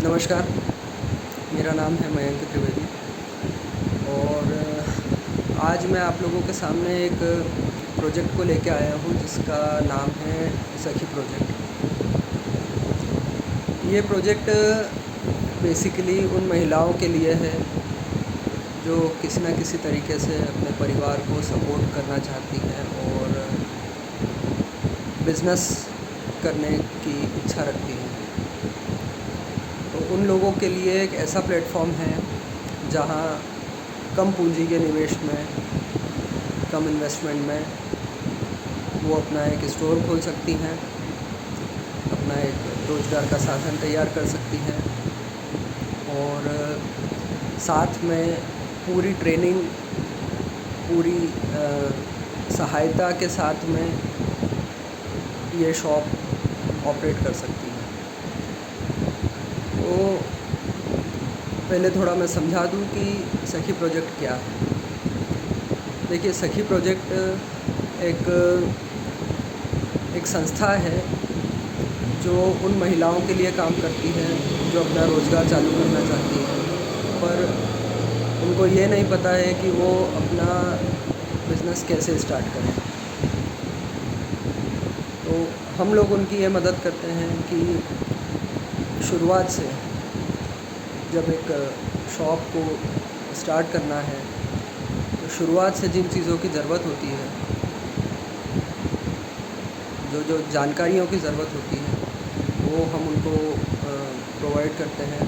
नमस्कार, मेरा नाम है मयंक त्रिवेदी और आज मैं आप लोगों के सामने एक प्रोजेक्ट को लेके आया हूँ जिसका नाम है सखी प्रोजेक्ट। ये प्रोजेक्ट बेसिकली उन महिलाओं के लिए है जो किसी न किसी तरीके से अपने परिवार को सपोर्ट करना चाहती हैं और बिज़नेस करने की इच्छा रखती हैं। तो उन लोगों के लिए एक ऐसा प्लेटफॉर्म है जहां कम पूंजी के निवेश में, कम इन्वेस्टमेंट में वो अपना एक स्टोर खोल सकती हैं, अपना एक रोज़गार का साधन तैयार कर सकती हैं और साथ में पूरी ट्रेनिंग, पूरी सहायता के साथ में ये शॉप ऑपरेट कर सकती हैं। तो पहले थोड़ा मैं समझा दूं कि सखी प्रोजेक्ट क्या है। देखिए, सखी प्रोजेक्ट एक संस्था है जो उन महिलाओं के लिए काम करती है जो अपना रोज़गार चालू करना चाहती हैं, पर उनको ये नहीं पता है कि वो अपना बिज़नेस कैसे स्टार्ट करें। तो हम लोग उनकी ये मदद करते हैं कि शुरुआत से जब एक शॉप को स्टार्ट करना है तो शुरुआत से जिन चीज़ों की ज़रूरत होती है, जो जानकारियों की ज़रूरत होती है, वो हम उनको प्रोवाइड करते हैं,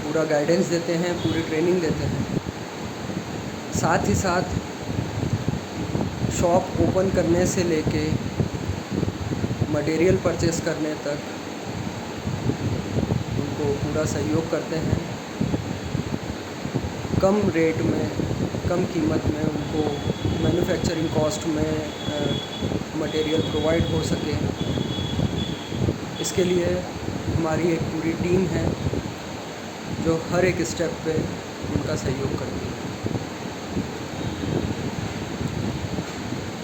पूरा गाइडेंस देते हैं, पूरी ट्रेनिंग देते हैं। साथ ही साथ शॉप ओपन करने से लेके मटेरियल परचेस करने तक उनको पूरा सहयोग करते हैं। कम रेट में, कम कीमत में उनको मैन्युफैक्चरिंग कॉस्ट में मटेरियल प्रोवाइड हो सके, इसके लिए हमारी एक पूरी टीम है जो हर एक स्टेप पे उनका सहयोग करती है।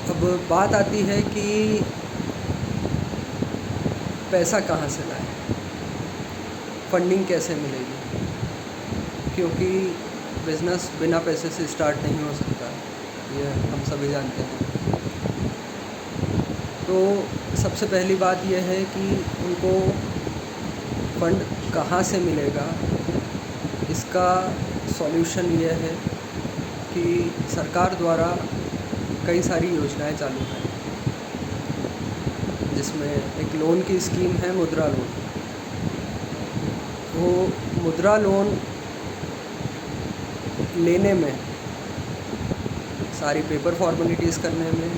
अब बात आती है कि पैसा कहाँ से लाएं, फंडिंग कैसे मिलेगी, क्योंकि बिज़नेस बिना पैसे से स्टार्ट नहीं हो सकता, ये हम सभी जानते हैं। तो सबसे पहली बात यह है कि उनको फंड कहाँ से मिलेगा। इसका सॉल्यूशन ये है कि सरकार द्वारा कई सारी योजनाएं चालू हैं, जिसमें एक लोन की स्कीम है, मुद्रा लोन। वो मुद्रा लोन लेने में, सारी पेपर फॉर्मेलिटीज़ करने में,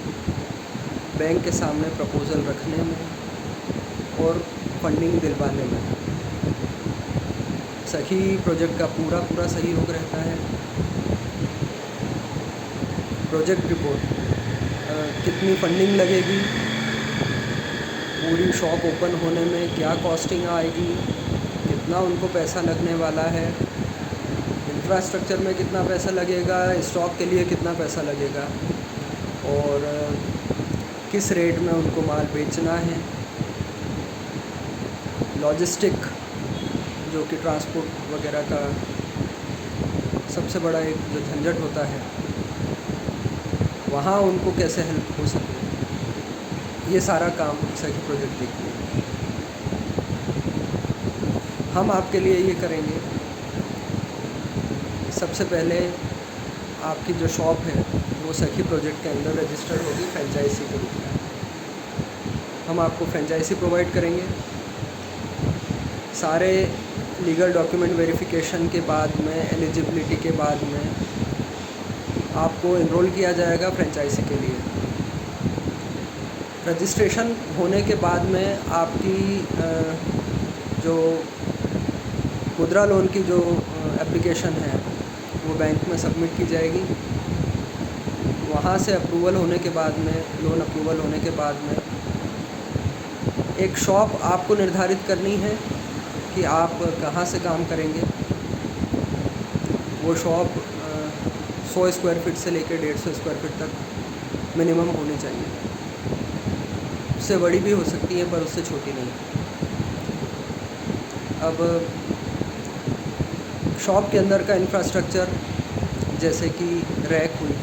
बैंक के सामने प्रपोज़ल रखने में और फंडिंग दिलवाने में सखी प्रोजेक्ट का पूरा सहयोग रहता है। प्रोजेक्ट रिपोर्ट, कितनी फंडिंग लगेगी, पूरी शॉप ओपन होने में क्या कॉस्टिंग आएगी, कितना उनको पैसा लगने वाला है, इंफ्रास्ट्रक्चर में कितना पैसा लगेगा, स्टॉक के लिए कितना पैसा लगेगा और किस रेट में उनको माल बेचना है, लॉजिस्टिक जो कि ट्रांसपोर्ट वगैरह का सबसे बड़ा एक जो झंझट होता है, वहाँ उनको कैसे हेल्प हो सके, ये सारा काम सखी प्रोजेक्ट देखती है। हम आपके लिए ये करेंगे, सबसे पहले आपकी जो शॉप है वो सखी प्रोजेक्ट के अंदर रजिस्टर्ड होगी फ्रेंचाइजी के रूप में। हम आपको फ्रेंचाइजी प्रोवाइड करेंगे। सारे लीगल डॉक्यूमेंट वेरिफिकेशन के बाद में, एलिजिबिलिटी के बाद में आपको इनरोल किया जाएगा फ्रेंचाइजी के लिए। रजिस्ट्रेशन होने के बाद में आपकी जो मुद्रा लोन की जो एप्लीकेशन है वो बैंक में सबमिट की जाएगी। वहाँ से अप्रूवल होने के बाद में, लोन अप्रूवल होने के बाद में एक शॉप आपको निर्धारित करनी है कि आप कहाँ से काम करेंगे। वो शॉप 100 स्क्वायर फीट से लेकर 150 स्क्वायर फीट तक मिनिमम होनी चाहिए। उससे बड़ी भी हो सकती है पर उससे छोटी नहीं। अब शॉप के अंदर का इंफ्रास्ट्रक्चर, जैसे कि रैक हुई,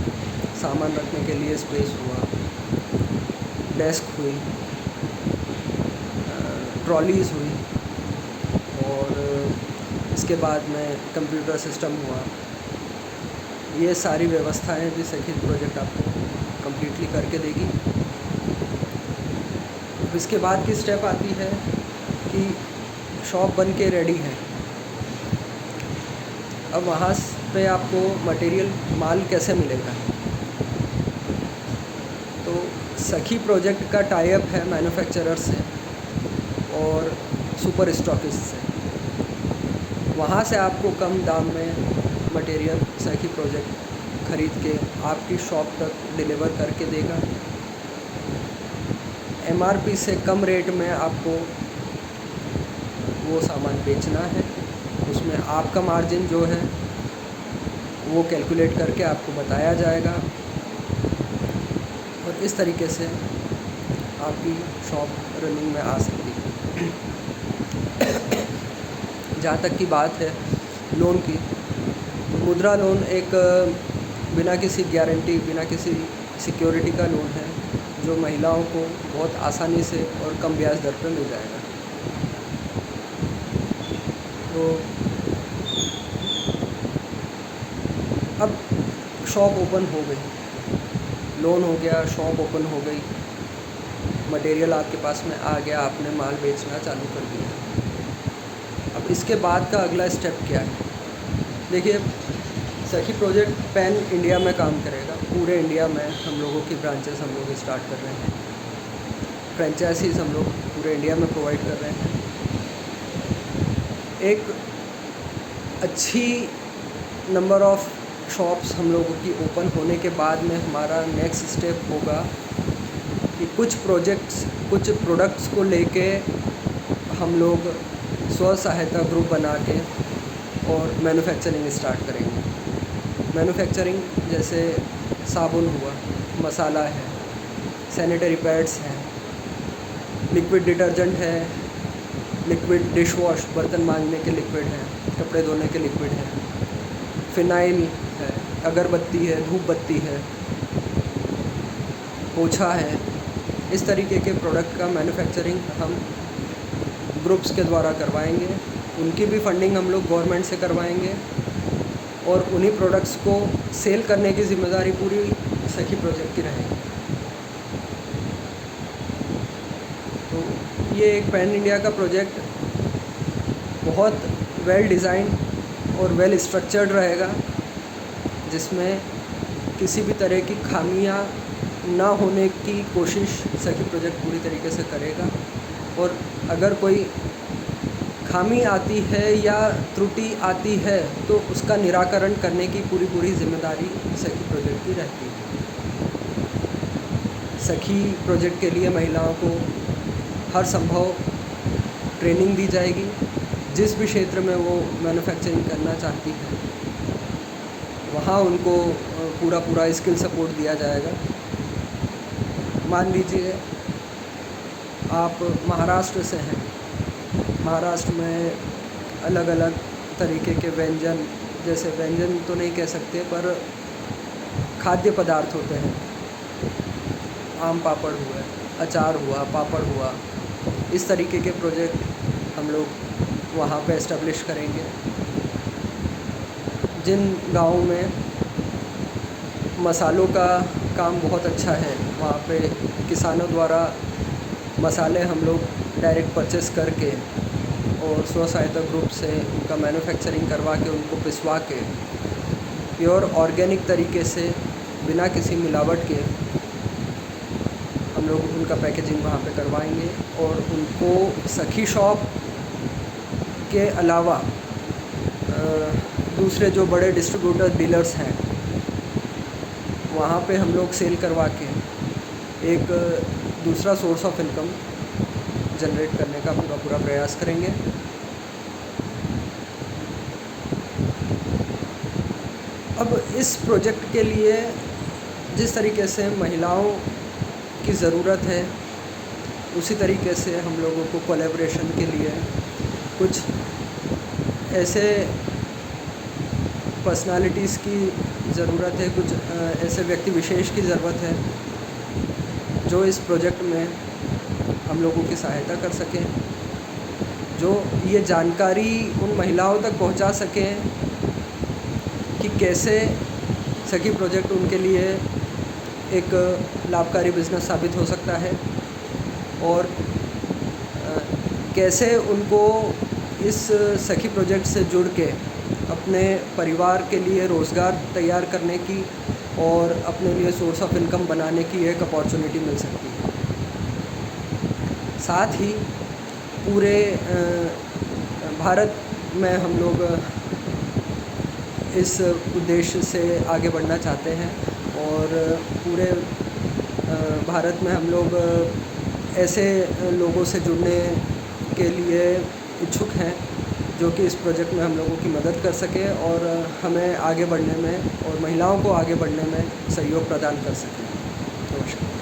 सामान रखने के लिए स्पेस हुआ, डेस्क हुई, ट्रॉलीज़ हुई, और इसके बाद में कंप्यूटर सिस्टम हुआ। ये सारी व्यवस्थाएं भी सखी प्रोजेक्ट आपको कम्प्लीटली करके देगी। इसके बाद की स्टेप आती है कि शॉप बन के रेडी है। अब वहाँ पे आपको मटेरियल, माल कैसे मिलेगा? तो सखी प्रोजेक्ट का टाई अप है मैन्युफैक्चरर से और सुपर स्टॉकिस्ट से। वहाँ से आपको कम दाम में मटेरियल सखी प्रोजेक्ट ख़रीद के आपकी शॉप तक डिलीवर करके देगा। एमआरपी से कम रेट में आपको वो सामान बेचना है। उसमें आपका मार्जिन जो है वो कैलकुलेट करके आपको बताया जाएगा, और इस तरीके से आपकी शॉप रनिंग में आ सकती है। जहाँ तक की बात है लोन की, मुद्रा लोन एक बिना किसी गारंटी, बिना किसी सिक्योरिटी का लोन है, जो महिलाओं को बहुत आसानी से और कम ब्याज दर पर मिल जाएगा। तो अब शॉप ओपन हो गई, लोन हो गया, शॉप ओपन हो गई, मटेरियल आपके पास में आ गया, आपने माल बेचना चालू कर दिया। अब इसके बाद का अगला स्टेप क्या है? देखिए, सखी प्रोजेक्ट पैन इंडिया में काम करेगा। पूरे इंडिया में हम लोगों की ब्रांचेस हम लोग स्टार्ट कर रहे हैं, फ्रेंचाइजीज हम लोग पूरे इंडिया में प्रोवाइड कर रहे हैं। एक अच्छी नंबर ऑफ़ शॉप्स हम लोगों की ओपन होने के बाद में हमारा नेक्स्ट स्टेप होगा कि कुछ प्रोडक्ट्स को लेके हम लोग स्व सहायता ग्रुप बना के और मैन्युफैक्चरिंग स्टार्ट करेंगे। मैन्युफैक्चरिंग जैसे साबुन हुआ, मसाला है, सैनिटरी पैड्स हैं, लिक्विड डिटर्जेंट है, लिक्विड डिश वॉश, बर्तन मांजने के लिक्विड हैं, कपड़े धोने के लिक्विड हैं, फिनाइल है, अगरबत्ती है, धूप बत्ती है, पोछा है। इस तरीके के प्रोडक्ट का मैन्युफैक्चरिंग हम ग्रुप्स के द्वारा करवाएंगे। उनकी भी फंडिंग हम लोग गवर्नमेंट से करवाएंगे, और उन्हीं प्रोडक्ट्स को सेल करने की ज़िम्मेदारी पूरी सखी प्रोजेक्ट की रहेगी। तो ये एक पैन इंडिया का प्रोजेक्ट बहुत वेल डिज़ाइन और वेल स्ट्रक्चर्ड रहेगा, जिसमें किसी भी तरह की खामियां ना होने की कोशिश सखी प्रोजेक्ट पूरी तरीके से करेगा। और अगर कोई खामी आती है या त्रुटि आती है तो उसका निराकरण करने की पूरी जिम्मेदारी सखी प्रोजेक्ट की रहती है। सखी प्रोजेक्ट के लिए महिलाओं को हर संभव ट्रेनिंग दी जाएगी। जिस भी क्षेत्र में वो मैन्युफैक्चरिंग करना चाहती है वहाँ उनको पूरा स्किल सपोर्ट दिया जाएगा। मान लीजिए आप महाराष्ट्र से हैं, महाराष्ट्र में अलग अलग तरीके के व्यंजन, जैसे व्यंजन तो नहीं कह सकते पर खाद्य पदार्थ होते हैं, आम पापड़ हुआ, अचार हुआ, पापड़ हुआ, इस तरीके के प्रोजेक्ट हम लोग वहाँ पे एस्टेब्लिश करेंगे। जिन गाँव में मसालों का काम बहुत अच्छा है वहाँ पे किसानों द्वारा मसाले हम लोग डायरेक्ट परचेस करके और स्व सहायता ग्रुप से उनका मैन्युफैक्चरिंग करवा के उनको पिसवा के प्योर ऑर्गेनिक तरीके से बिना किसी मिलावट के हम लोग उनका पैकेजिंग वहाँ पे करवाएंगे। और उनको सखी शॉप के अलावा दूसरे जो बड़े डिस्ट्रीब्यूटर डीलर्स हैं वहाँ पे हम लोग सेल करवा के एक दूसरा सोर्स ऑफ इनकम जनरेट करने का पूरा प्रयास करेंगे। अब इस प्रोजेक्ट के लिए जिस तरीके से महिलाओं की ज़रूरत है उसी तरीके से हम लोगों को कोलैबोरेशन के लिए कुछ ऐसे पर्सनालिटीज़ की ज़रूरत है, कुछ ऐसे व्यक्ति विशेष की ज़रूरत है जो इस प्रोजेक्ट में हम लोगों की सहायता कर सकें, जो ये जानकारी उन महिलाओं तक पहुंचा सकें कि कैसे सखी प्रोजेक्ट उनके लिए एक लाभकारी बिज़नेस साबित हो सकता है और कैसे उनको इस सखी प्रोजेक्ट से जुड़ के अपने परिवार के लिए रोज़गार तैयार करने की और अपने लिए सोर्स ऑफ इनकम बनाने की एक अपॉर्चुनिटी मिल सकती है। साथ ही पूरे भारत में हम लोग इस उद्देश्य से आगे बढ़ना चाहते हैं और पूरे भारत में हम लोग ऐसे लोगों से जुड़ने के लिए इच्छुक हैं जो कि इस प्रोजेक्ट में हम लोगों की मदद कर सके और हमें आगे बढ़ने में और महिलाओं को आगे बढ़ने में सहयोग प्रदान कर सकें। नमस्कार।